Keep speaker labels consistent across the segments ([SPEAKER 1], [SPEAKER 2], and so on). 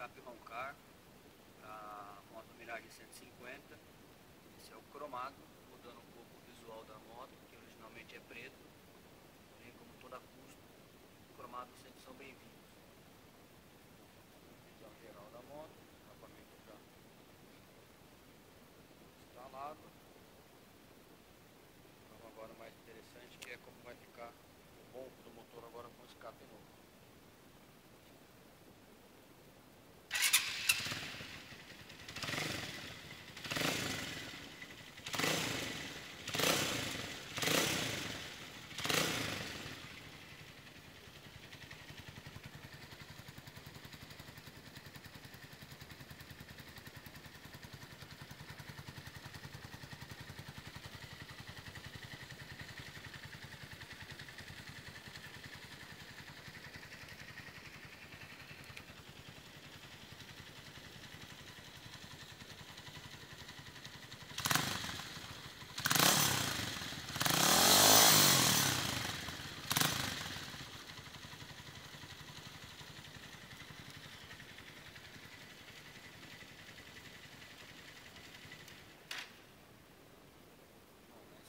[SPEAKER 1] escape roncar para moto Mirage 150. Esse é o cromado, mudando um pouco o visual da moto, que originalmente é preto, porém como toda custo, cromados sempre são bem-vindos. Visão geral da moto, acabamento já instalado. Então agora o mais interessante que é como vai ficar o ronco do motor agora com escape novo.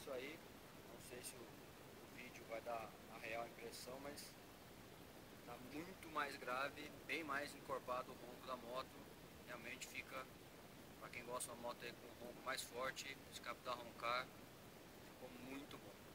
[SPEAKER 1] Isso aí, não sei se o vídeo vai dar a real impressão, mas está muito mais grave, bem mais encorpado o ronco da moto. Realmente fica, para quem gosta de uma moto aí com um ronco mais forte, o escape da Roncar ficou muito bom.